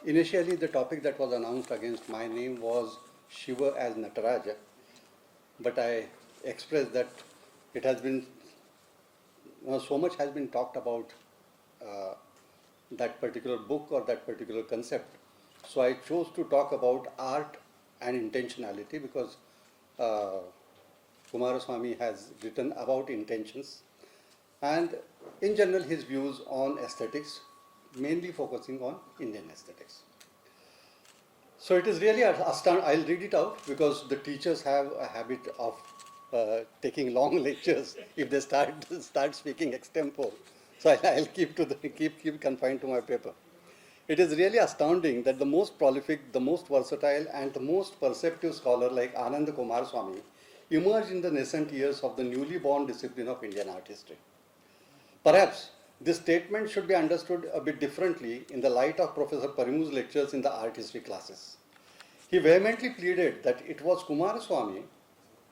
Initially, the topic that was announced against my name was Shiva as Nataraja, but I expressed that it has been, so much has been talked about uh, that particular book or that particular concept. So I chose to talk about art and intentionality because uh, Coomaraswamy has written about intentions and in general his views on aesthetics, mainly focusing on Indian aesthetics. So it is really astounding. I'll read it out because the teachers have a habit of taking long lectures if they start speaking extempore. So I'll keep confined to my paper. It is really astounding that the most prolific, the most versatile, and the most perceptive scholar like Anand Coomaraswamy emerged in the nascent years of the newly born discipline of Indian art history. Perhaps this statement should be understood a bit differently in the light of Professor Parimu's lectures in the art history classes. He vehemently pleaded that it was Coomaraswamy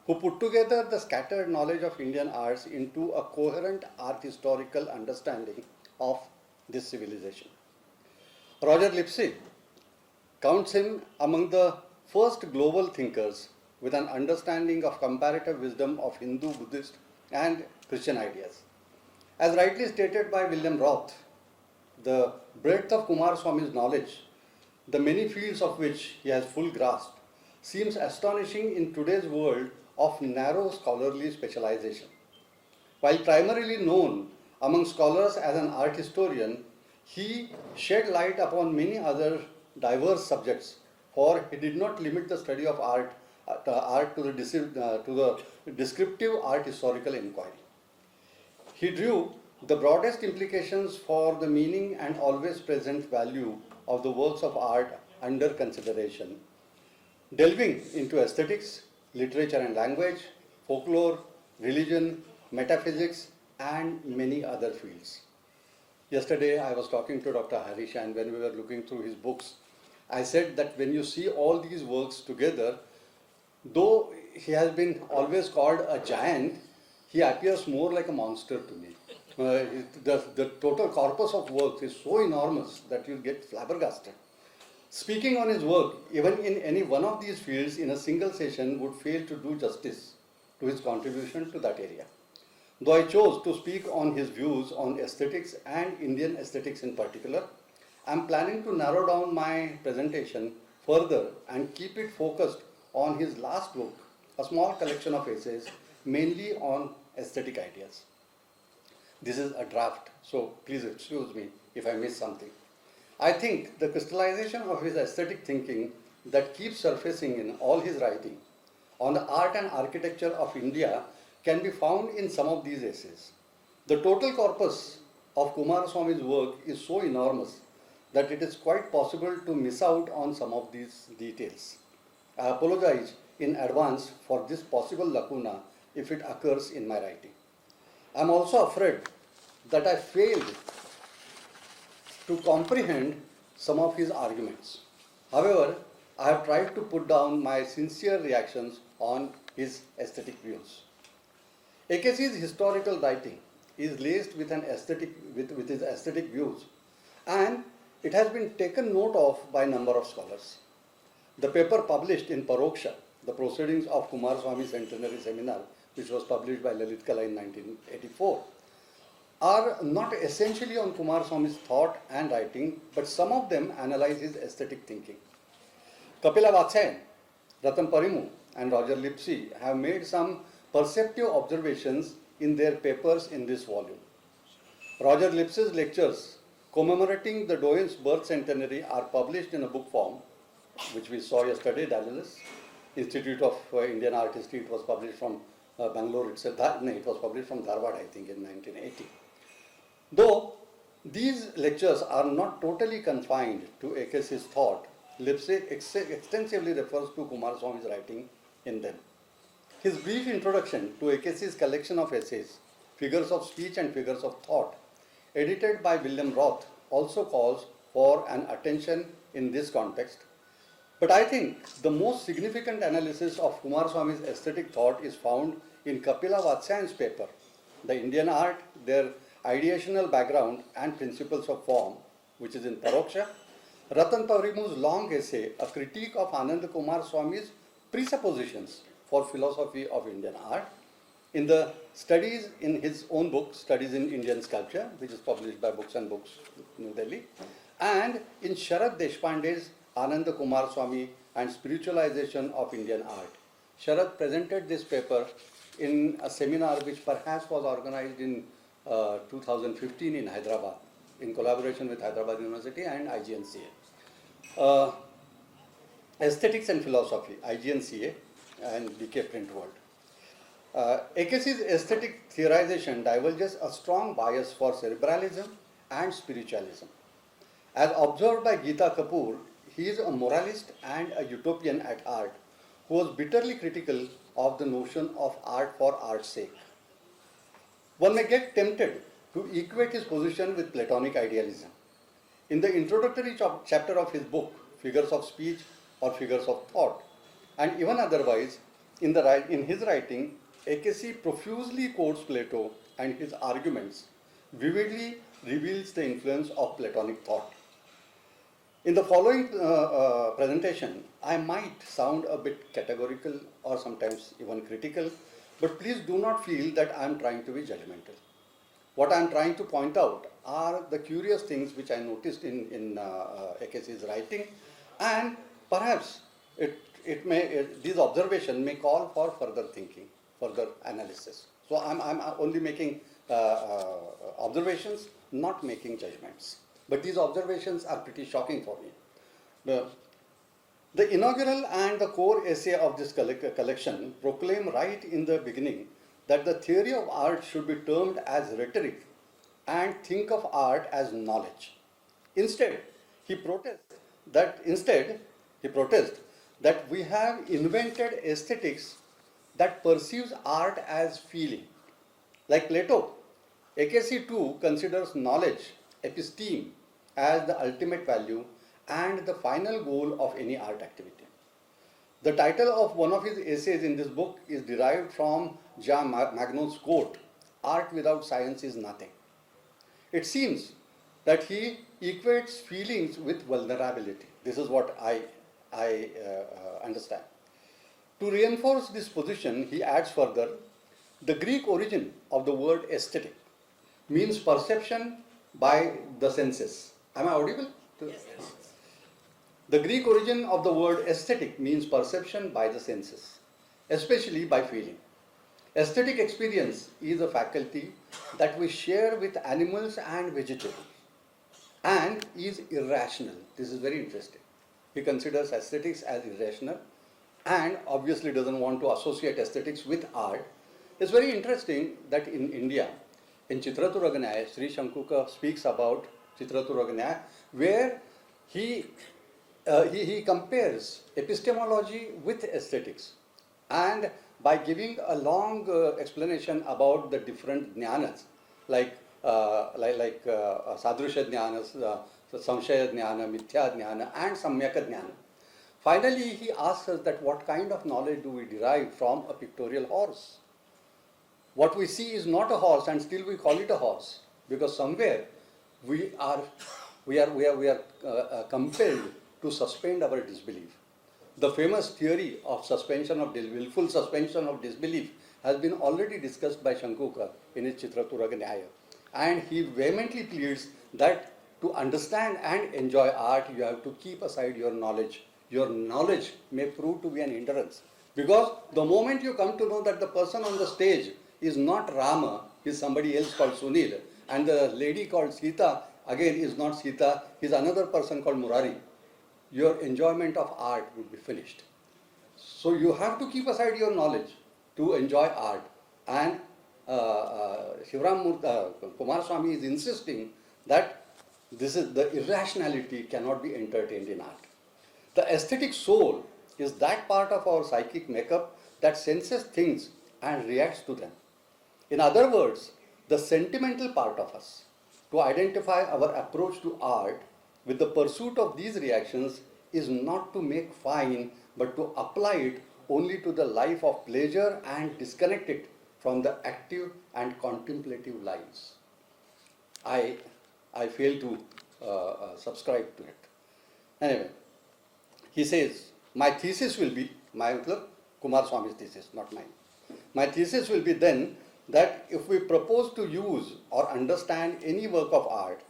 who put together the scattered knowledge of Indian arts into a coherent art historical understanding of this civilization. Roger Lipsey counts him among the first global thinkers with an understanding of comparative wisdom of Hindu, Buddhist, and Christian ideas. As rightly stated by William Roth, the breadth of Coomaraswamy's knowledge, the many fields of which he has full grasp, seems astonishing in today's world of narrow scholarly specialization. While primarily known among scholars as an art historian, he shed light upon many other diverse subjects, for he did not limit the study of art to the descriptive art historical inquiry. He drew the broadest implications for the meaning and always present value of the works of art under consideration, delving into aesthetics, literature and language, folklore, religion, metaphysics, and many other fields. Yesterday, I was talking to Dr. Harish, and when we were looking through his books, I said that when you see all these works together, though he has been always called a giant, he appears more like a monster to me. The total corpus of works is so enormous that you get flabbergasted. Speaking on his work, even in any one of these fields in a single session would fail to do justice to his contribution to that area. Though I chose to speak on his views on aesthetics and Indian aesthetics in particular, I am planning to narrow down my presentation further and keep it focused on his last book, a small collection of essays, mainly on aesthetic ideas. This is a draft, so please excuse me if I miss something. I think the crystallization of his aesthetic thinking that keeps surfacing in all his writing on the art and architecture of India can be found in some of these essays. The total corpus of Coomaraswamy's work is so enormous that it is quite possible to miss out on some of these details. I apologize in advance for this possible lacuna if it occurs in my writing. I am also afraid that I failed to comprehend some of his arguments. However, I have tried to put down my sincere reactions on his aesthetic views. AKC's historical writing is laced with his aesthetic views, and it has been taken note of by a number of scholars. The paper published in Paroksha, the proceedings of Coomaraswamy Centenary Seminar, which was published by Lalit Kala in 1984, are not essentially on Coomaraswamy's thought and writing, but some of them analyze his aesthetic thinking. Kapila Vatsyayan, Ratan Parimu, and Roger Lipsey have made some perceptive observations in their papers in this volume. Roger Lipsey's lectures commemorating the Doyen's birth centenary are published in a book form, which we saw yesterday, Dallas Institute of Indian Art History. It was published from Bangalore itself. It was published from Dharwad, I think, in 1980. Though these lectures are not totally confined to AKC's thought, Lipsey extensively refers to Coomaraswamy's writing in them. His brief introduction to AKC's collection of essays, Figures of Speech and Figures of Thought, edited by William Roth, also calls for an attention in this context. But I think the most significant analysis of Coomaraswamy's aesthetic thought is found in Kapila Vatsyayan's paper, The Indian Art, Their Ideational Background and Principles of Form, which is in Paroksha, Ratan Parimu's long essay, A Critique of Coomaraswamy's Presuppositions for Philosophy of Indian Art, in the studies in his own book, Studies in Indian Sculpture, which is published by Books and Books, New Delhi, and in Sharad Deshpande's Coomaraswamy and Spiritualization of Indian Art. Sharad presented this paper in a seminar which perhaps was organized in 2015 in Hyderabad, in collaboration with Hyderabad University and IGNCA. Aesthetics and Philosophy, IGNCA and BK Print World. AKC's aesthetic theorization diverges a strong bias for cerebralism and spiritualism. As observed by Geeta Kapoor, he is a moralist and a utopian at art who was bitterly critical of the notion of art for art's sake. One may get tempted to equate his position with Platonic idealism. In the introductory chapter of his book, Figures of Speech or Figures of Thought, and even otherwise, in his writing, AKC profusely quotes Plato, and his arguments vividly reveals the influence of Platonic thought. In the following presentation, I might sound a bit categorical or sometimes even critical, but please do not feel that I am trying to be judgmental. What I am trying to point out are the curious things which I noticed in AKC's writing, and perhaps these observations may call for further thinking, further analysis. So I'm only making observations, not making judgments. But these observations are pretty shocking for me. The inaugural and the core essay of this collection proclaim right in the beginning that the theory of art should be termed as rhetoric and think of art as knowledge. Instead, he protests that we have invented aesthetics that perceives art as feeling. Like Plato, AKC too considers knowledge, episteme, as the ultimate value and the final goal of any art activity. The title of one of his essays in this book is derived from Jean Magnon's quote, "Art without science is nothing." It seems that he equates feelings with vulnerability. This is what I understand. To reinforce this position, he adds further, the Greek origin of the word aesthetic means perception by the senses. Am I audible? Yes. The Greek origin of the word aesthetic means perception by the senses, especially by feeling. Aesthetic experience is a faculty that we share with animals and vegetables and is irrational. This is very interesting. He considers aesthetics as irrational and obviously doesn't want to associate aesthetics with art. It's very interesting that in India, in Chitraturaganyaya, Sri Shankuka speaks about Chitraturaganyaya, where he compares epistemology with aesthetics, and by giving a long explanation about the different jnanas, like sadrusha jnanas, samshaya jnana, mithya jnana, and samyaka jnana. Finally, he asks us that what kind of knowledge do we derive from a pictorial horse? What we see is not a horse, and still we call it a horse, because somewhere we are compelled to suspend our disbelief. The famous theory of willful suspension of disbelief has been already discussed by Shankuka in his Chitraturaganyaya, and he vehemently pleads that to understand and enjoy art, you have to keep aside your knowledge. Your knowledge may prove to be an hindrance, because the moment you come to know that the person on the stage is not Rama, is somebody else called Sunil, and the lady called Sita again is not Sita, is another person called Murari, your enjoyment of art would be finished. So you have to keep aside your knowledge to enjoy art, and Coomaraswamy is insisting that this is the irrationality cannot be entertained in art. The aesthetic soul is that part of our psychic makeup that senses things and reacts to them. In other words, the sentimental part of us. To identify our approach to art with the pursuit of these reactions is not to make fine, but to apply it only to the life of pleasure and disconnect it from the active and contemplative lives. I fail to subscribe to it. Anyway, he says, my thesis will be, my Coomaraswamy's thesis, not mine. My thesis will be then that if we propose to use or understand any work of art,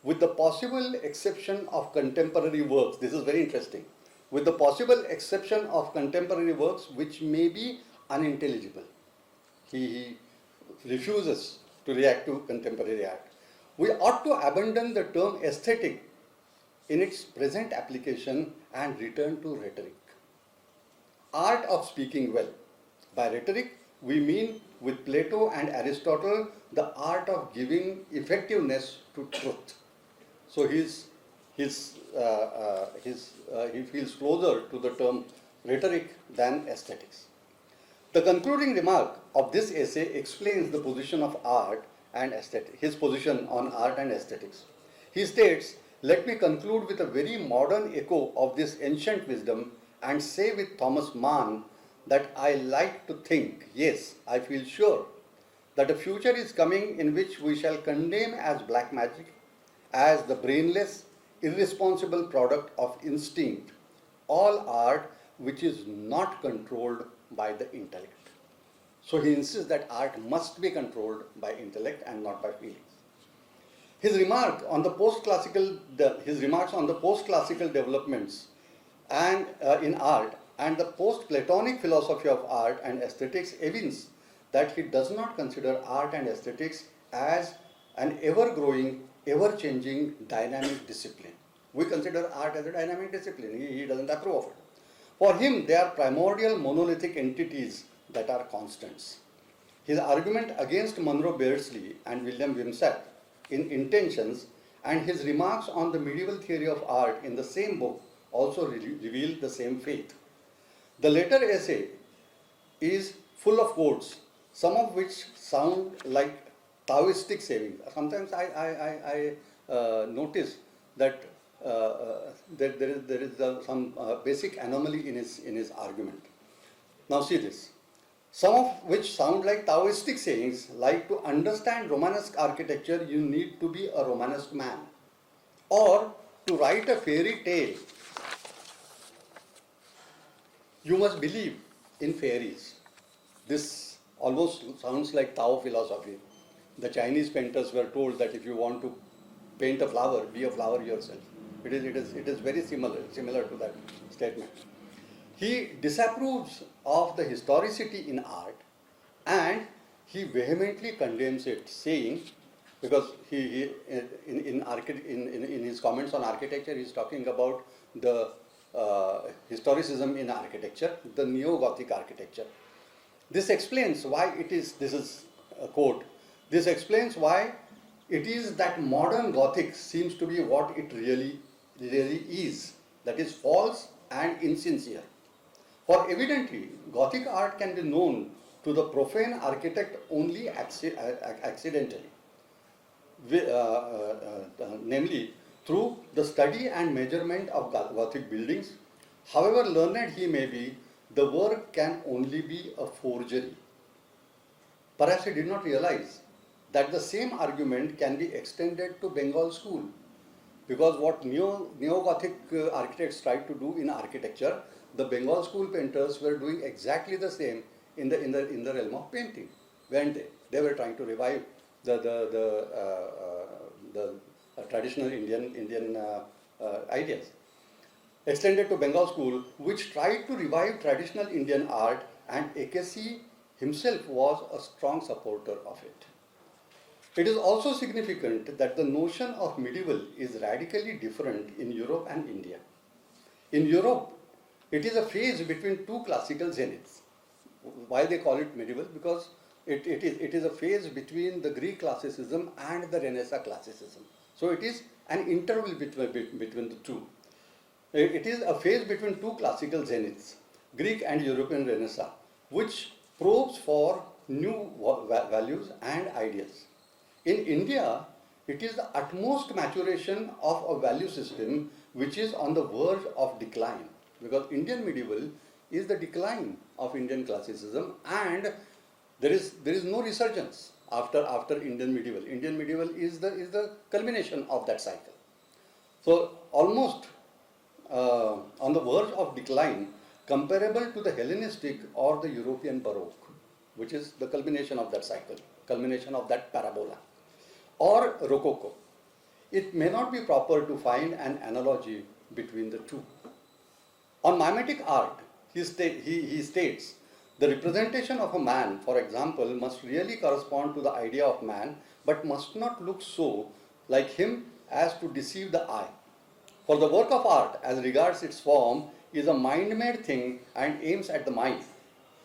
with the possible exception of contemporary works, this is very interesting, with the possible exception of contemporary works which may be unintelligible. He refuses to react to contemporary art. We ought to abandon the term aesthetic in its present application and return to rhetoric. Art of speaking well. By rhetoric, we mean with Plato and Aristotle the art of giving effectiveness to truth. So he feels closer to the term rhetoric than aesthetics. The concluding remark of this essay explains the position of art and aesthetics, his position on art and aesthetics. He states, let me conclude with a very modern echo of this ancient wisdom and say with Thomas Mann that I like to think, yes, I feel sure, that a future is coming in which we shall condemn as black magic, as the brainless, irresponsible product of instinct, all art which is not controlled by the intellect. So he insists that art must be controlled by intellect and not by feelings. His remarks on the post-classical developments and in art and the post-Platonic philosophy of art and aesthetics evince that he does not consider art and aesthetics as an ever-growing, ever-changing dynamic discipline. We consider art as a dynamic discipline. He doesn't approve of it. For him, they are primordial monolithic entities that are constants. His argument against Munro Beardsley and William Wimsatt in Intentions and his remarks on the medieval theory of art in the same book also reveal the same faith. The latter essay is full of quotes, some of which sound like Taoistic sayings. Sometimes I notice that there is some basic anomaly in his argument. Now see this. Some of which sound like Taoistic sayings, like to understand Romanesque architecture, you need to be a Romanesque man. Or to write a fairy tale, you must believe in fairies. This almost sounds like Tao philosophy. The Chinese painters were told that if you want to paint a flower, be a flower yourself. It is very similar to that statement. He disapproves of the historicity in art and he vehemently condemns it, saying, because in his comments on architecture, he is talking about the historicism in architecture, the neo-Gothic architecture. This explains why this is a quote, this explains why it is that modern Gothic seems to be what it really is, that is false and insincere. For evidently, Gothic art can be known to the profane architect only accidentally, namely through the study and measurement of Gothic buildings. However learned he may be, the work can only be a forgery. Perhaps he did not realize that the same argument can be extended to Bengal school, because what neo-Gothic architects tried to do in architecture, the Bengal school painters were doing exactly the same in the realm of painting, weren't they? They were trying to revive the traditional Indian ideas. Extended to Bengal school, which tried to revive traditional Indian art, and Akesi himself was a strong supporter of it. It is also significant that the notion of medieval is radically different in Europe and India. In Europe, it is a phase between two classical zeniths. Why they call it medieval? Because it is a phase between the Greek classicism and the Renaissance classicism. So it is an interval between the two. It is a phase between two classical zeniths, Greek and European Renaissance, which probes for new values and ideas. In India, it is the utmost maturation of a value system which is on the verge of decline, because Indian medieval is the decline of Indian classicism, and there is no resurgence after Indian medieval. Indian medieval is the culmination of that cycle. So almost on the verge of decline comparable to the Hellenistic or the European Baroque, which is the culmination of that cycle, culmination of that parabola, or Rococo. It may not be proper to find an analogy between the two. On mimetic art, he states, the representation of a man, for example, must really correspond to the idea of man, but must not look so like him as to deceive the eye. For the work of art, as regards its form, is a mind-made thing and aims at the mind.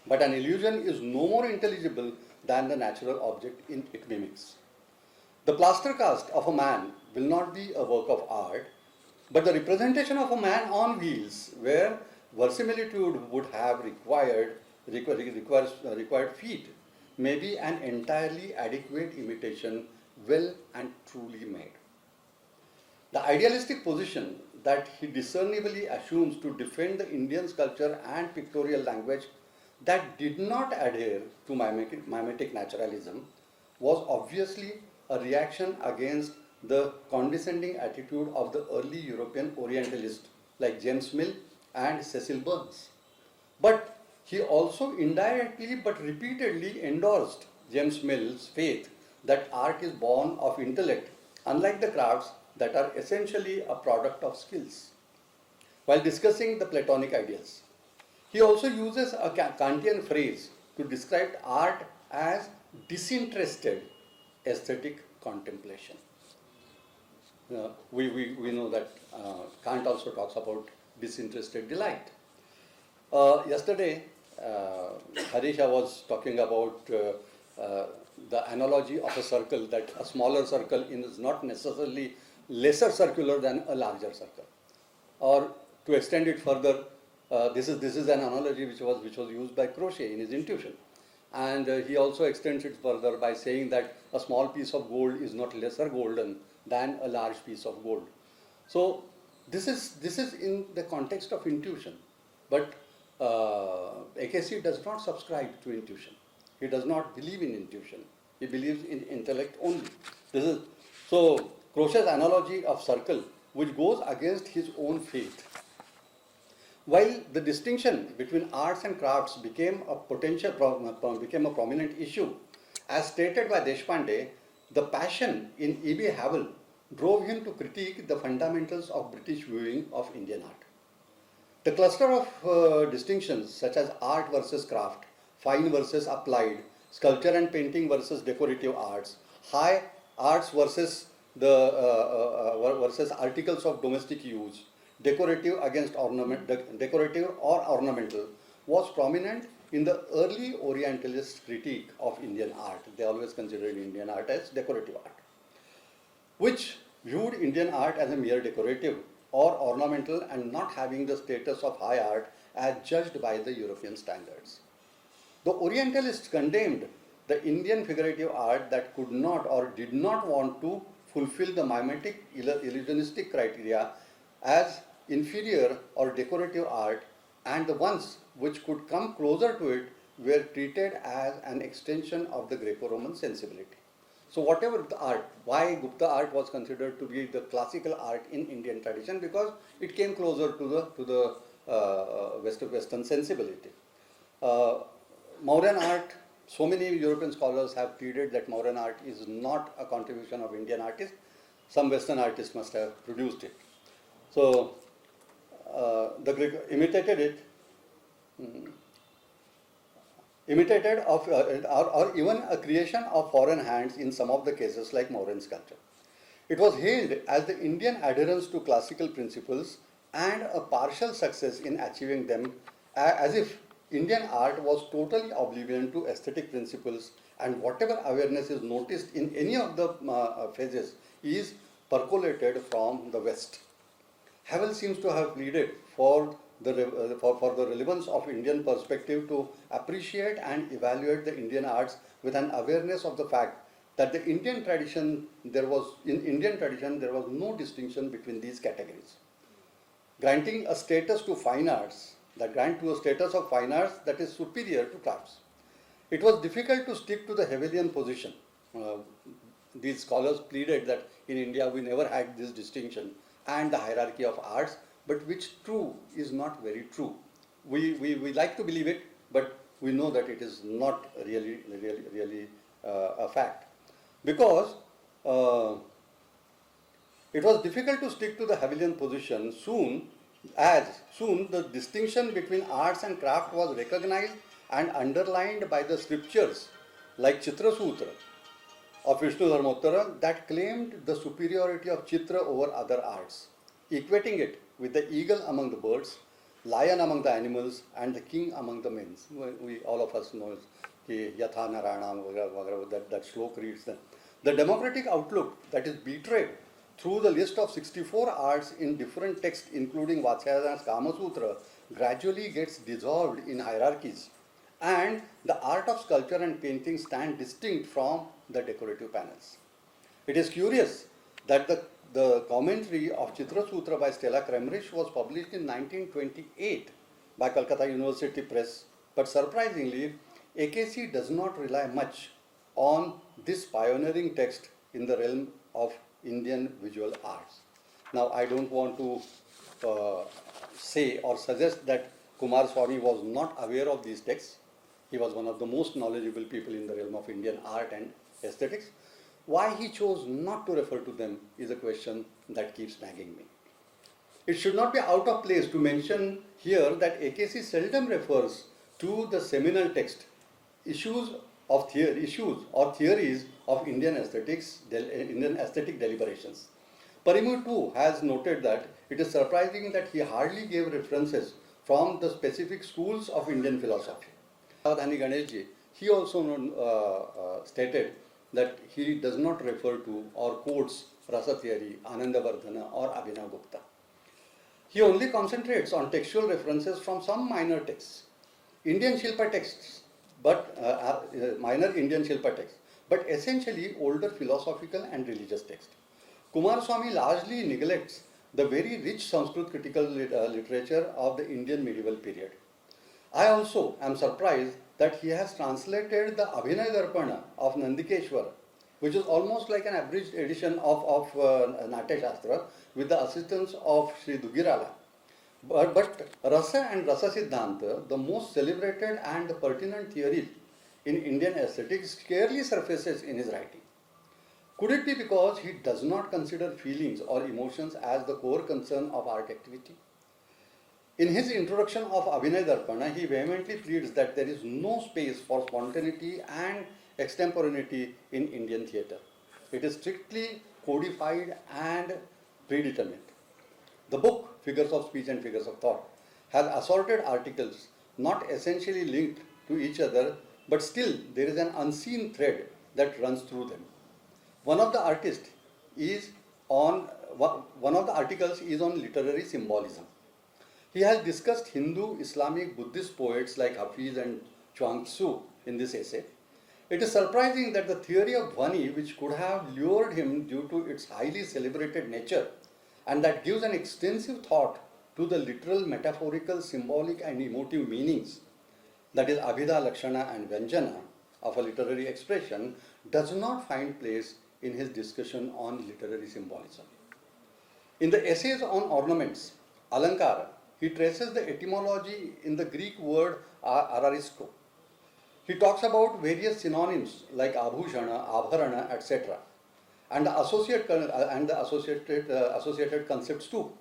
But an illusion is no more intelligible than the natural object it mimics. The plaster cast of a man will not be a work of art, but the representation of a man on wheels, where verisimilitude would have required feet, may be an entirely adequate imitation, well and truly made. The idealistic position that he discernibly assumes to defend the Indian sculpture and pictorial language that did not adhere to mimetic naturalism was obviously a reaction against the condescending attitude of the early European Orientalists like James Mill and Cecil Burns. But he also indirectly but repeatedly endorsed James Mill's faith that art is born of intellect, unlike the crafts that are essentially a product of skills. While discussing the Platonic ideals, he also uses a Kantian phrase to describe art as disinterested aesthetic contemplation. We know that Kant also talks about disinterested delight. Yesterday, Harisha was talking about the analogy of a circle, that a smaller circle is not necessarily lesser circular than a larger circle. Or to extend it further, this is an analogy which was used by Crochet in his Intuition. And he also extends it further by saying that a small piece of gold is not lesser golden than a large piece of gold. So this is in the context of intuition. But AKC does not subscribe to intuition. He does not believe in intuition. He believes in intellect only. So Crochet's analogy of circle, which goes against his own faith. While the distinction between arts and crafts became a prominent issue, as stated by Deshpande, the passion in E.B. Havel drove him to critique the fundamentals of British viewing of Indian art. The cluster of distinctions such as art versus craft, fine versus applied, sculpture and painting versus decorative arts, high arts versus versus articles of domestic use, decorative or ornamental, was prominent in the early Orientalist critique of Indian art. They always considered Indian art as decorative art, which viewed Indian art as a mere decorative or ornamental and not having the status of high art as judged by the European standards. The Orientalists condemned the Indian figurative art that could not or did not want to fulfill the mimetic illusionistic criteria as inferior or decorative art, and the ones which could come closer to it were treated as an extension of the Greco-Roman sensibility. So whatever the art, why Gupta art was considered to be the classical art in Indian tradition, because it came closer to the Western sensibility. Mauryan art, so many European scholars have pleaded that Mauryan art is not a contribution of Indian artists. Some Western artists must have produced it. So the Greek imitated it, or even a creation of foreign hands in some of the cases like Mauryan sculpture. It was hailed as the Indian adherence to classical principles and a partial success in achieving them, as if Indian art was totally oblivion to aesthetic principles, and whatever awareness is noticed in any of the phases is percolated from the West. Havel seems to have pleaded for the relevance of Indian perspective to appreciate and evaluate the Indian arts with an awareness of the fact that in Indian tradition there was no distinction between these categories. Granting a status to fine arts, a status of fine arts that is superior to crafts. It was difficult to stick to the Hegelian position. These scholars pleaded that in India we never had this distinction and the hierarchy of arts, but which true is not very true. We like to believe it, but we know that it is not really a fact. Because it was difficult to stick to the Havelian position soon the distinction between arts and craft was recognized and underlined by the scriptures like Chitra Sutra of Vishnu Dharmottara that claimed the superiority of Chitra over other arts, equating it with the eagle among the birds, lion among the animals, and the king among the men. We all of us know Yatha Narayana, that slok reads them. The democratic outlook that is betrayed through the list of 64 arts in different texts, including Vatsyayana's Kama Sutra, gradually gets dissolved in hierarchies, and the art of sculpture and painting stand distinct from the decorative panels. It is curious that the commentary of Chitra Sutra by Stella Kremrich was published in 1928 by Calcutta University Press, but surprisingly, AKC does not rely much on this pioneering text in the realm of Indian visual arts. Now, I don't want to say or suggest that Coomaraswamy was not aware of these texts. He was one of the most knowledgeable people in the realm of Indian art and aesthetics. Why he chose not to refer to them is a question that keeps nagging me. It should not be out of place to mention here that AKC seldom refers to the seminal text, issues or theories of Indian aesthetic deliberations. Parimu too has noted that it is surprising that he hardly gave references from the specific schools of Indian philosophy. Dhani Ganeshji, he also stated that he does not refer to or quotes Rasa theory, Anandavardhana or Abhinav Gupta. He only concentrates on textual references from some minor texts, Indian Shilpa texts, but minor Indian Shilpa texts, but essentially older philosophical and religious texts. Coomaraswamy largely neglects the very rich Sanskrit critical literature of the Indian medieval period. I also am surprised that he has translated the Abhinay Darpana of Nandikeshwar, which is almost like an abridged edition of Natya Shastra with the assistance of Sri Dugirala. But Rasa and Rasa Siddhanta, the most celebrated and pertinent theory in Indian aesthetics, clearly surfaces in his writing. Could it be because he does not consider feelings or emotions as the core concern of art activity? In his introduction of Abhinay Darpana, he vehemently pleads that there is no space for spontaneity and extemporaneity in Indian theatre. It is strictly codified and predetermined. The book, Figures of Speech and Figures of Thought, has assorted articles not essentially linked to each other, but still there is an unseen thread that runs through them. One of the articles is on literary symbolism. He has discussed Hindu, Islamic, Buddhist poets like Hafiz and Chuang Tzu in this essay. It is surprising that the theory of Dhwani, which could have lured him due to its highly celebrated nature, and that gives an extensive thought to the literal, metaphorical, symbolic and emotive meanings, that is Abhida, Lakshana and Vyanjana of a literary expression, does not find place in his discussion on literary symbolism. In the essays on ornaments, Alankara, he traces the etymology in the Greek word ararisko. He talks about various synonyms like abhushana, abharana, etc. and the associated concepts too,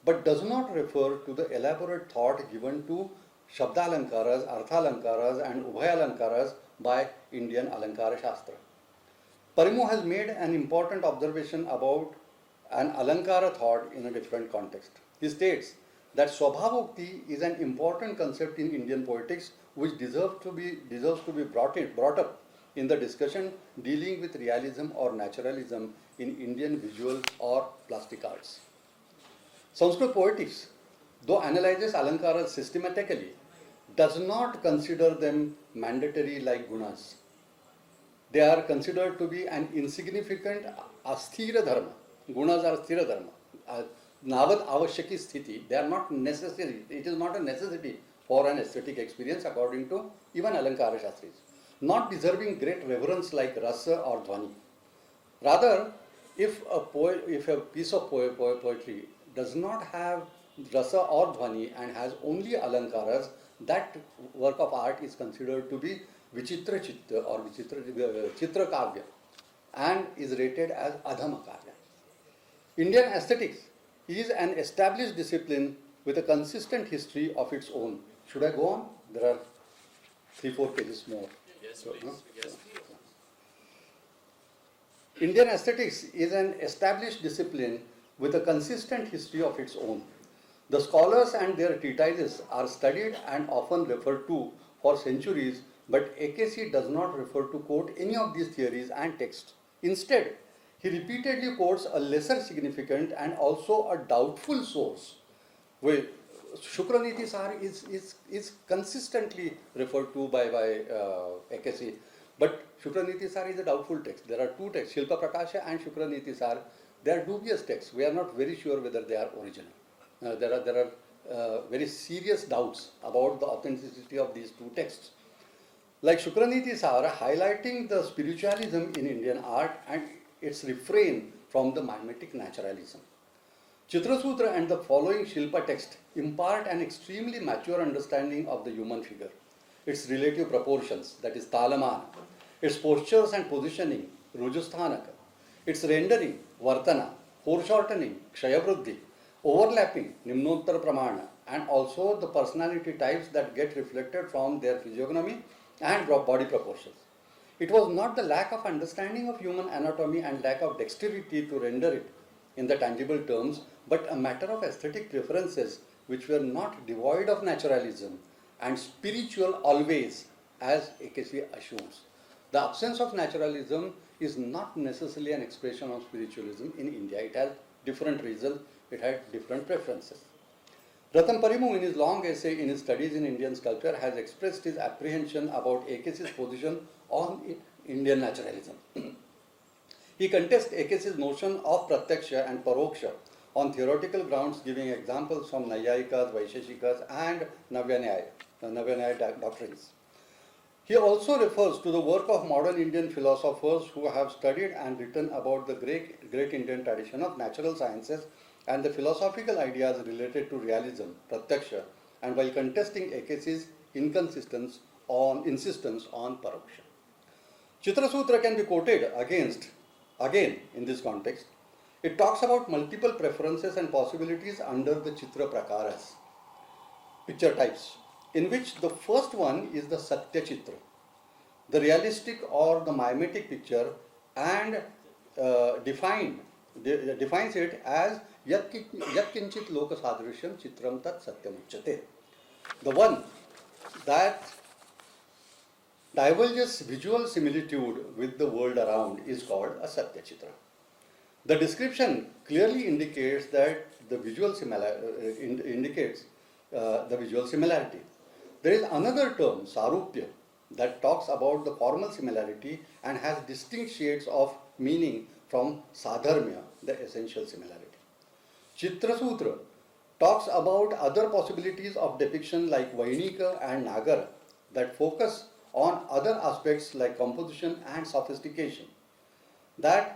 but does not refer to the elaborate thought given to Shabdalankaras, Arthalankaras and Ubhayalankaras by Indian Alankara Shastra. Parimu has made an important observation about an Alankara thought in a different context. He states that Swabhavokti is an important concept in Indian poetics which deserves to be brought up in the discussion dealing with realism or naturalism in Indian visual or plastic arts. Sanskrit poetics, though analyzes Alankaras systematically, does not consider them mandatory like gunas. They are considered to be an insignificant asthira dharma. Gunas are asthira dharma. Navat avashyaki sthiti, they are not necessary. It is not a necessity for an aesthetic experience according to even Alankara Shastris. Not deserving great reverence like rasa or dhwani. Rather, if a piece of poetry does not have rasa or dhvani and has only alankaras, that work of art is considered to be vichitra chitta or chitra kavya and is rated as adhama kavya. Indian aesthetics is an established discipline with a consistent history of its own. Should I go on? There are 3-4 pages more. Yes, So, please. no? Yes, please. Indian aesthetics is an established discipline with a consistent history of its own. The scholars and their treatises are studied and often referred to for centuries, but AKC does not refer to quote any of these theories and texts. Instead, he repeatedly quotes a lesser significant and also a doubtful source. Well, Shukraniti Sar is consistently referred to by AKC, but Shukraniti Sar is a doubtful text. There are two texts, Shilpa Prakasha and Shukraniti Sar. They are dubious texts. We are not very sure whether they are original. There are very serious doubts about the authenticity of these two texts. Like Shukraniti Sar, highlighting the spiritualism in Indian art and its refrain from the mimetic naturalism. Chitrasutra and the following Shilpa text impart an extremely mature understanding of the human figure, its relative proportions, that is talamana, its postures and positioning, rujusthanaka, its rendering, vartana, foreshortening, kshayavruddhi, overlapping, nimnottar pramana, and also the personality types that get reflected from their physiognomy and body proportions. It was not the lack of understanding of human anatomy and lack of dexterity to render it in the tangible terms, but a matter of aesthetic preferences which were not devoid of naturalism and spiritual always, as AKC assumes. The absence of naturalism is not necessarily an expression of spiritualism in India. It has different reasons, it had different preferences. Ratan Parimu, in his long essay in his studies in Indian sculpture, has expressed his apprehension about AKC's position on Indian naturalism. He contests AKC's notion of pratyaksha and paroksha on theoretical grounds, giving examples from Nayayikas, Vaisheshikas and Navyanaya doctrines. He also refers to the work of modern Indian philosophers who have studied and written about the great Indian tradition of natural sciences and the philosophical ideas related to realism, pratyaksha, and while contesting AKC's insistence on paroksha. Chitrasutra can be quoted again in this context. It talks about multiple preferences and possibilities under the Chitra Prakaras, picture types, in which the first one is the Satya Chitra, the realistic or the mimetic picture, and defines it as Yat Kinchit Loka Sadrishyam Chitram Tat Satyam Uchyate. The one that divulges visual similitude with the world around is called a Satya Chitra. The description clearly indicates that the visual similarity. There is another term, Sarupya, that talks about the formal similarity and has distinct shades of meaning from Sadharmya, the essential similarity. Chitrasutra talks about other possibilities of depiction like Vainika and Nagara that focus on other aspects like composition and sophistication than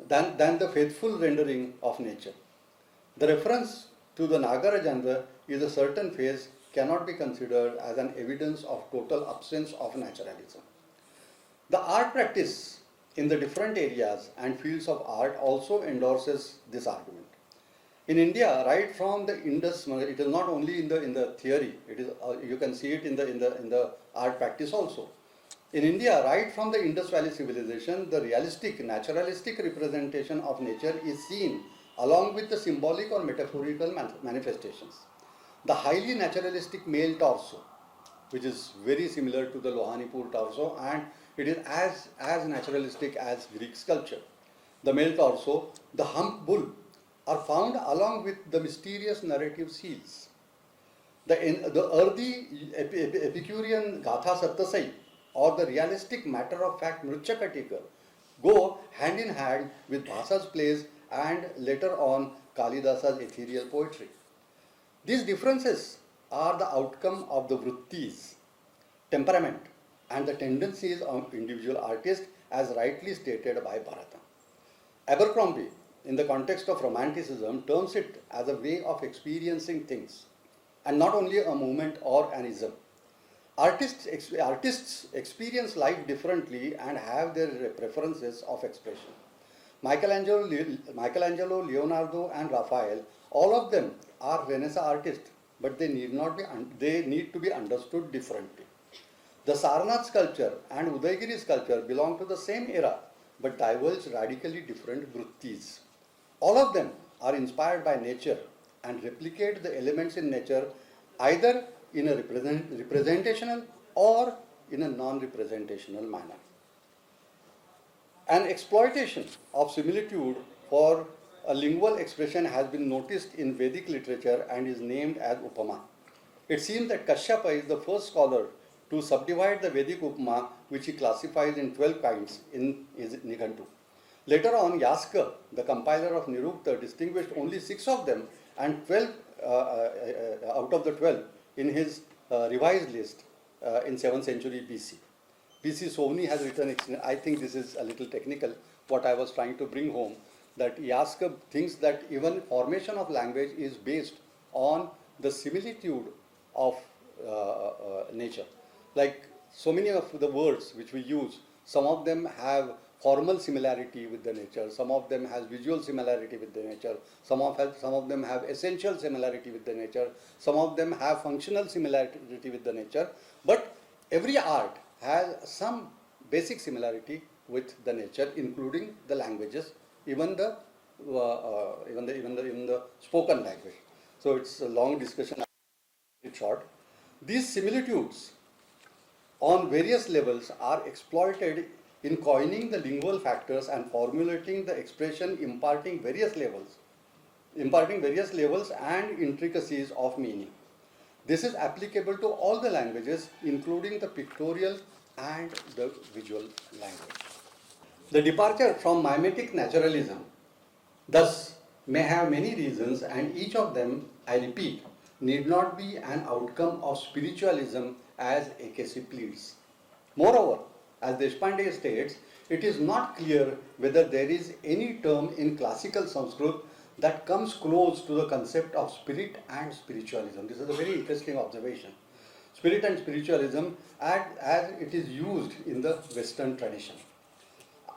the faithful rendering of nature. The reference to the Nagara genre is a certain phase cannot be considered as an evidence of total absence of naturalism. The art practice in the different areas and fields of art also endorses this argument. In India, right from the Indus, it is not only in the theory. It is you can see it in the art practice also. In India, right from the Indus Valley civilization, the realistic, naturalistic representation of nature is seen along with the symbolic or metaphorical manifestations. The highly naturalistic male torso, which is very similar to the Lohanipur torso, and it is as naturalistic as Greek sculpture. The male torso, the humped bull, are found along with the mysterious narrative seals. The earthy Epicurean Gatha Sattasai or the realistic matter-of-fact Mruchakatika go hand in hand with Bhasa's plays and later on Kalidasa's ethereal poetry. These differences are the outcome of the vrittis, temperament, and the tendencies of individual artists as rightly stated by Bharata. Abercrombie in the context of Romanticism, terms it as a way of experiencing things, and not only a movement or an ism. Artists experience life differently and have their preferences of expression. Michelangelo, Leonardo, and Raphael, all of them are Renaissance artists, but they need to be understood differently. The Sarnath sculpture and Udaygiri sculpture belong to the same era, but diverge radically different vrittis. All of them are inspired by nature and replicate the elements in nature either in a representational or in a non-representational manner. An exploitation of similitude for a lingual expression has been noticed in Vedic literature and is named as Upama. It seems that Kashyapa is the first scholar to subdivide the Vedic Upama, which he classifies in 12 kinds in his Nightu. Later on, Yaska, the compiler of Nirukta, distinguished only 6 of them and 12 out of the 12 in his revised list in 7th century BC. B.C. Sovni has written, I think this is a little technical, what I was trying to bring home, that Yaska thinks that even formation of language is based on the similitude of nature. Like so many of the words which we use, some of them have formal similarity with the nature, some of them has visual similarity with the nature, some of them have essential similarity with the nature, some of them have functional similarity with the nature, but every art has some basic similarity with the nature, including the languages, even the spoken language. So it's a long discussion. It's short. These similitudes on various levels are exploited in coining the lingual factors and formulating the expression, imparting various levels and intricacies of meaning. This is applicable to all the languages, including the pictorial and the visual language. The departure from mimetic naturalism, thus, may have many reasons, and each of them, I repeat, need not be an outcome of spiritualism as AKC pleads. Moreover, as Deshpande states, it is not clear whether there is any term in classical Sanskrit that comes close to the concept of spirit and spiritualism. This is a very interesting observation. Spirit and spiritualism as it is used in the Western tradition.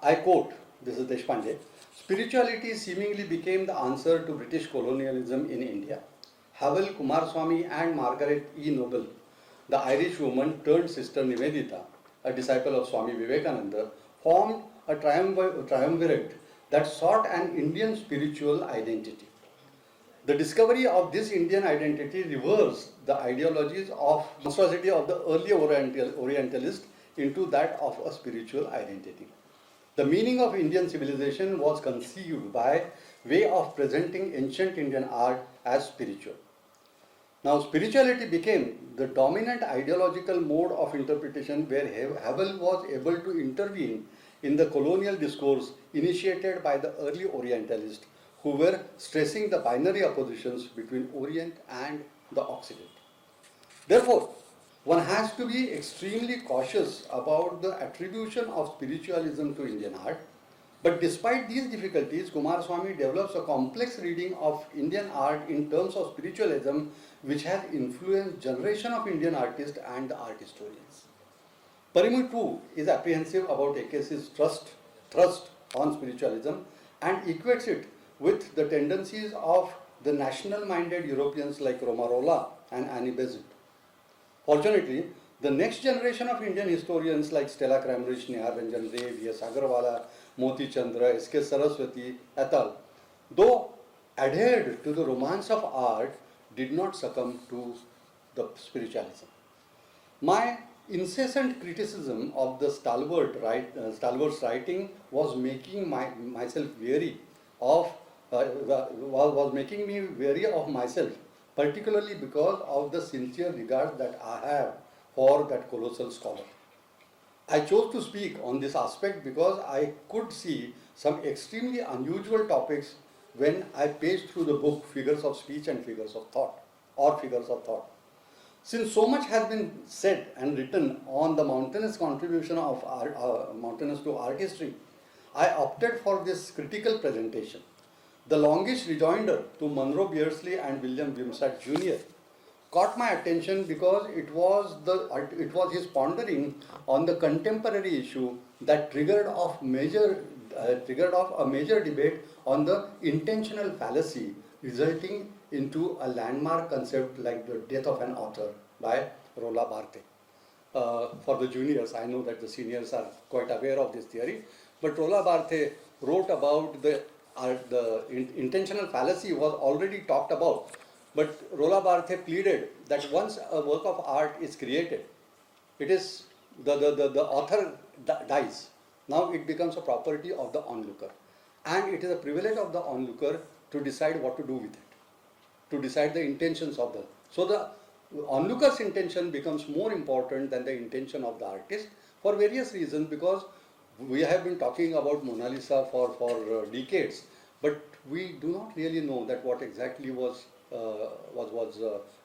I quote, this is Deshpande, spirituality seemingly became the answer to British colonialism in India. Havel, Coomaraswamy and Margaret E. Noble, the Irish woman turned sister Nivedita, a disciple of Swami Vivekananda, formed a triumvirate that sought an Indian spiritual identity. The discovery of this Indian identity reversed the ideologies of monstrosity of the early Orientalists into that of a spiritual identity. The meaning of Indian civilization was conceived by way of presenting ancient Indian art as spiritual. Now, spirituality became the dominant ideological mode of interpretation where Havel was able to intervene in the colonial discourse initiated by the early Orientalists who were stressing the binary oppositions between Orient and the Occident. Therefore, one has to be extremely cautious about the attribution of spiritualism to Indian art. But despite these difficulties, Coomaraswamy develops a complex reading of Indian art in terms of spiritualism, which has influenced generation of Indian artists and the art historians. Parimu too is apprehensive about AKC's thrust on spiritualism and equates it with the tendencies of the national-minded Europeans like Romarola and Annie Besant. Fortunately, the next generation of Indian historians like Stella Cramrich, Nihar Ranjan Ray, V.S. Agarwala, Moti Chandra, S.K. Saraswati, et al., though adhered to the romance of art, did not succumb to the spiritualism. My incessant criticism of the stalwart's writing was making myself weary of myself, particularly because of the sincere regard that I have for that colossal scholar. I chose to speak on this aspect because I could see some extremely unusual topics when I paged through the book Figures of Speech and Figures of Thought, or Figures of Thought. Since so much has been said and written on the mountainous contribution of mountainous to art history, I opted for this critical presentation. The longish rejoinder to Munro Beardsley and William Wimsatt Jr. caught my attention because it was his pondering on the contemporary issue that triggered off a major debate on the intentional fallacy resulting into a landmark concept like the death of an author by Roland Barthes. For the juniors, I know that the seniors are quite aware of this theory, but Roland Barthes wrote about the intentional fallacy was already talked about, but Roland Barthes pleaded that once a work of art is created, it is the author dies. Now it becomes a property of the onlooker, and it is a privilege of the onlooker to decide what to do with it, to decide the intentions of the. So the onlooker's intention becomes more important than the intention of the artist for various reasons, because we have been talking about Mona Lisa for decades, but we do not really know that what exactly was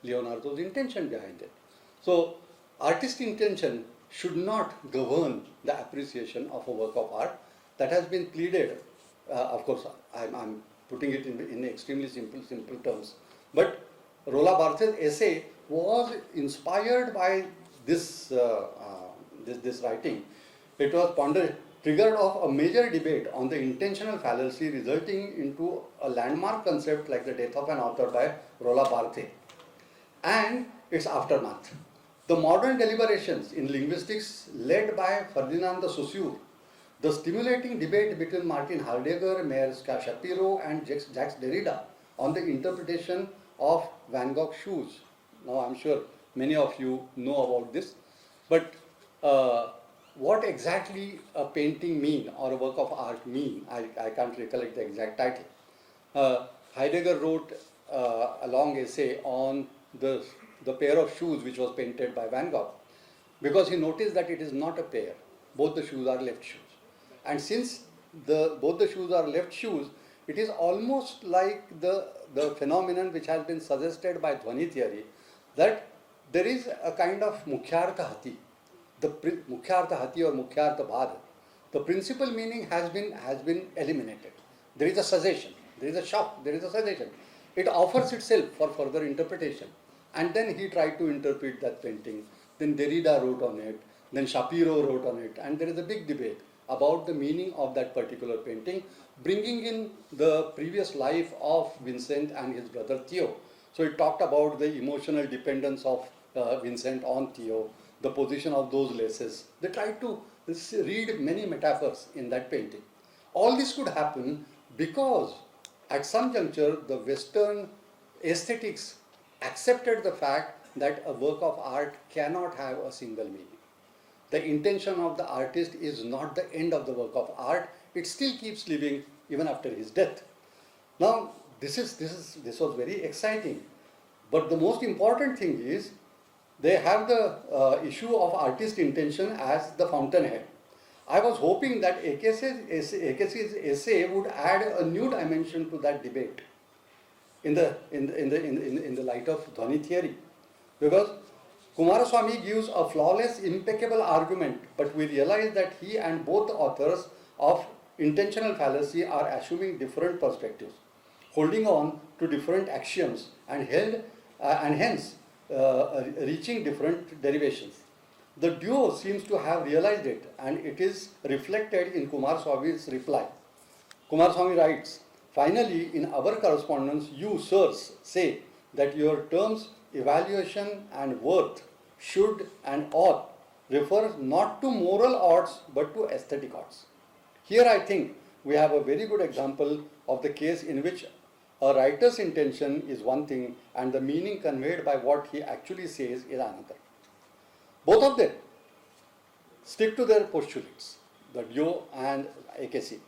Leonardo's intention behind it. So artist intention should not govern the appreciation of a work of art. That has been pleaded. Of course, I'm putting it in extremely simple terms. But Roland Barthes' essay was inspired by this writing. It was triggered off a major debate on the intentional fallacy, resulting into a landmark concept like the death of an author by Roland Barthes and its aftermath. The modern deliberations in linguistics led by Ferdinand de Saussure, the stimulating debate between Martin Heidegger, Meyer Shapiro and Jacques Derrida on the interpretation of Van Gogh's shoes. Now I'm sure many of you know about this, but what exactly a painting mean or a work of art mean, I can't recollect the exact title. Heidegger wrote a long essay on the pair of shoes which was painted by Van Gogh, because he noticed that it is not a pair, both the shoes are left shoes. And since both the shoes are left shoes, it is almost like the phenomenon which has been suggested by Dhvani theory, that there is a kind of Mukhyartha Hati, the Mukhyartha Hati or Mukhyartha Bhad. The principal meaning has been eliminated. There is a suggestion, there is a shock, there is a suggestion. It offers itself for further interpretation. And then he tried to interpret that painting. Then Derrida wrote on it, then Shapiro wrote on it, and there is a big debate about the meaning of that particular painting, bringing in the previous life of Vincent and his brother Theo. So it talked about the emotional dependence of Vincent on Theo, the position of those laces. They tried to read many metaphors in that painting. All this could happen because at some juncture the Western aesthetics accepted the fact that a work of art cannot have a single meaning. The intention of the artist is not the end of the work of art. It still keeps living even after his death. Now, this was very exciting. But the most important thing is they have the issue of artist intention as the fountainhead. I was hoping that AKC's essay would add a new dimension to that debate in the light of Dhvani theory, because Coomaraswamy gives a flawless, impeccable argument, but we realize that he and both the authors of intentional fallacy are assuming different perspectives, holding on to different axioms, and hence reaching different derivations. The duo seems to have realized it, and it is reflected in Coomaraswamy's reply. Coomaraswamy writes, "Finally, in our correspondence, you, sirs, say that your terms evaluation and worth should and ought refer not to moral oughts but to aesthetic oughts." Here I think we have a very good example of the case in which a writer's intention is one thing and the meaning conveyed by what he actually says is another. Both of them stick to their postulates, the duo and AKC,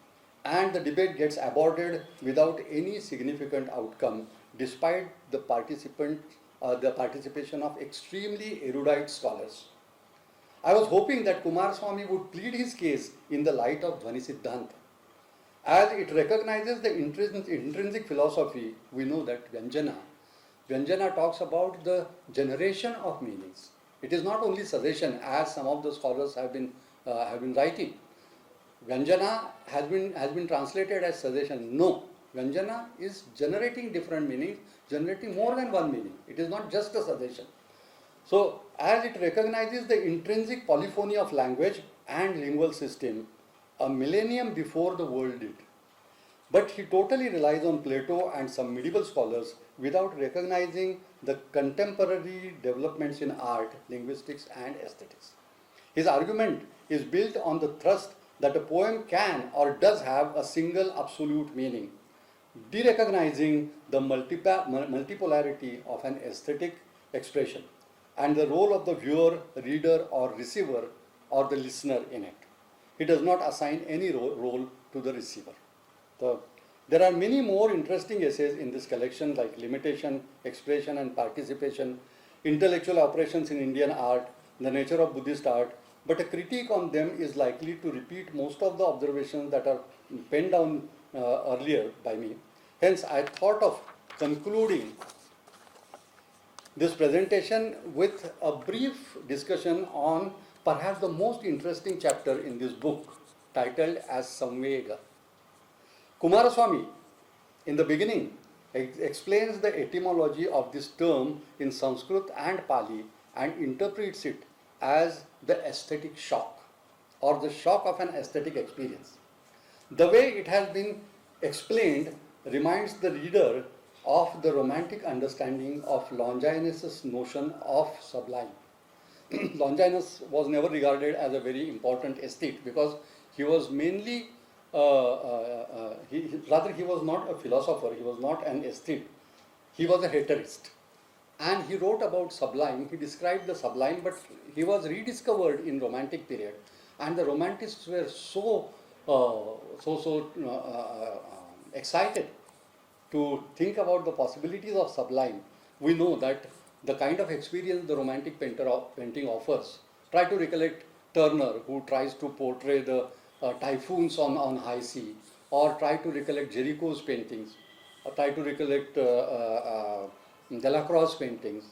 and the debate gets aborted without any significant outcome despite the participation of extremely erudite scholars. I was hoping that Coomaraswamy would plead his case in the light of Dhvani Siddhanta. As it recognizes the intrinsic philosophy, we know that Vyanjana talks about the generation of meanings. It is not only suggestion, as some of the scholars have been writing. Vyanjana has been translated as suggestion. No, Vyanjana is generating different meanings, generating more than one meaning. It is not just a suggestion. So, as it recognizes the intrinsic polyphony of language and lingual system a millennium before the world did. But he totally relies on Plato and some medieval scholars without recognizing the contemporary developments in art, linguistics, and aesthetics. His argument is built on the thrust that a poem can or does have a single absolute meaning, derecognizing the multipolarity of an aesthetic expression and the role of the viewer, reader, or receiver, or the listener in it. He does not assign any role to the receiver. There are many more interesting essays in this collection, like Limitation, Expression and Participation, Intellectual Operations in Indian Art, The Nature of Buddhist Art, but a critique on them is likely to repeat most of the observations that are penned down earlier by me. Hence, I thought of concluding this presentation with a brief discussion on perhaps the most interesting chapter in this book, titled as Samvega. Coomaraswamy, in the beginning, explains the etymology of this term in Sanskrit and Pali and interprets it as the aesthetic shock or the shock of an aesthetic experience. The way it has been explained reminds the reader of the romantic understanding of Longinus' notion of sublime. Longinus was never regarded as a very important aesthete because he was mainly, he was not a philosopher, he was not an aesthete, he was a heterist. And he wrote about sublime, he described the sublime, but he was rediscovered in Romantic period. And the Romantics were so excited to think about the possibilities of sublime. We know that the kind of experience the Romantic painting offers. Try to recollect Turner, who tries to portray the typhoons on high sea, or try to recollect Jericho's paintings, or try to recollect Delacroix's paintings,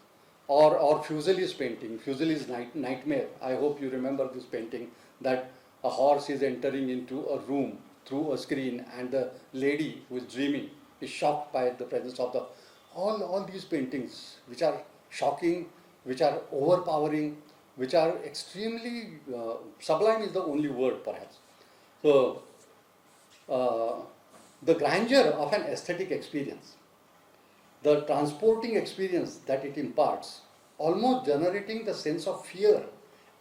or Fuseli's painting, Fuseli's Nightmare. I hope you remember this painting, that a horse is entering into a room through a screen and the lady who is dreaming is shocked by the presence of the, all these paintings which are shocking, which are overpowering, which are extremely, sublime is the only word perhaps. So, the grandeur of an aesthetic experience, the transporting experience that it imparts, almost generating the sense of fear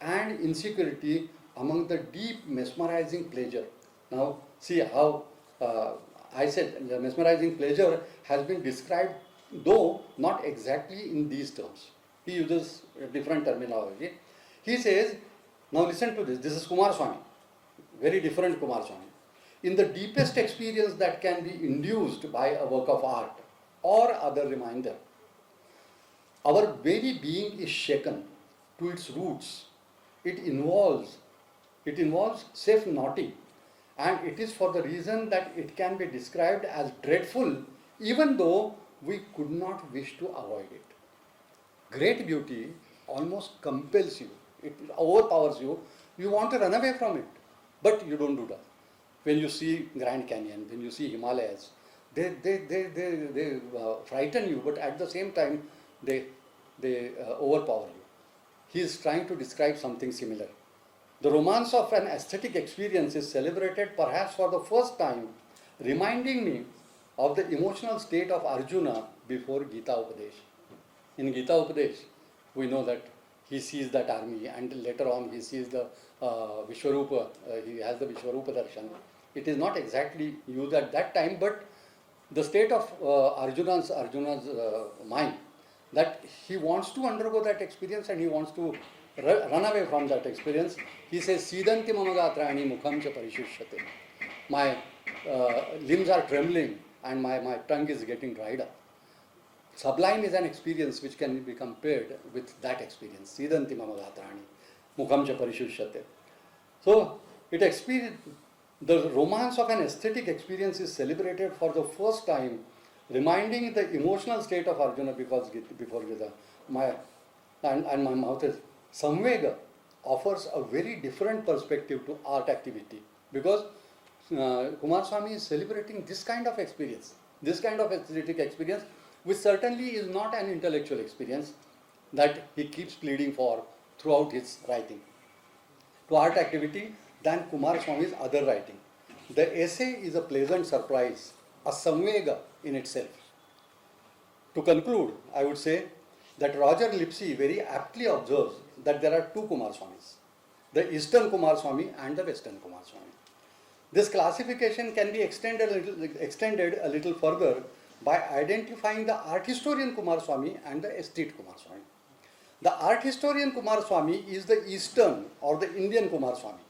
and insecurity among the deep mesmerizing pleasure. Now, see how I said the mesmerizing pleasure has been described, though not exactly in these terms. He uses a different terminology. He says, now listen to this is Coomaraswamy, very different Coomaraswamy. In the deepest experience that can be induced by a work of art or other reminder, our very being is shaken to its roots. It involves self-knotting, and it is for the reason that it can be described as dreadful even though we could not wish to avoid it. Great beauty almost compels you, it overpowers you, you want to run away from it, but you don't do that. When you see Grand Canyon, when you see Himalayas, they frighten you, but at the same time they overpower you. He is trying to describe something similar. The romance of an aesthetic experience is celebrated perhaps for the first time, reminding me of the emotional state of Arjuna before Gita Upadesh. In Gita Upadesh, we know that he sees that army, and later on he sees the Vishwarupa, he has the Vishwarupa darshan. It is not exactly used at that time, but the state of Arjuna's mind, that he wants to undergo that experience and he wants to run away from that experience. He says, Sidanti mamagatrani mukham cha parishishyate. My limbs are trembling and my tongue is getting dried up. Sublime is an experience which can be compared with that experience. Sidanti mamagatrani mukham cha parishishyate. So, the romance of an aesthetic experience is celebrated for the first time, reminding the emotional state of Arjuna before Gita. My mouth is Samvega offers a very different perspective to art activity, because Coomaraswamy is celebrating this kind of experience, this kind of aesthetic experience, which certainly is not an intellectual experience that he keeps pleading for throughout his writing. To art activity than Coomaraswamy's other writing. The essay is a pleasant surprise, a samvega in itself. To conclude, I would say that Roger Lipsey very aptly observes that there are two Coomaraswamis, the Eastern Coomaraswamy and the Western Coomaraswamy. This classification can be extended a little further by identifying the art historian Coomaraswamy and the aesthete Coomaraswamy. The art historian Coomaraswamy is the Eastern or the Indian Coomaraswamy,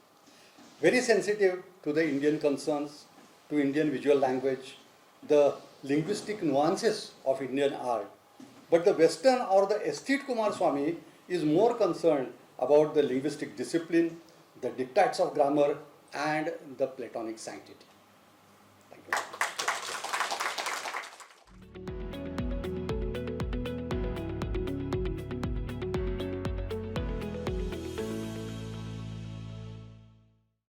very sensitive to the Indian concerns, to Indian visual language, the linguistic nuances of Indian art. But the Western or the aesthete Coomaraswamy is more concerned about the linguistic discipline, the dictates of grammar, and the Platonic sanctity.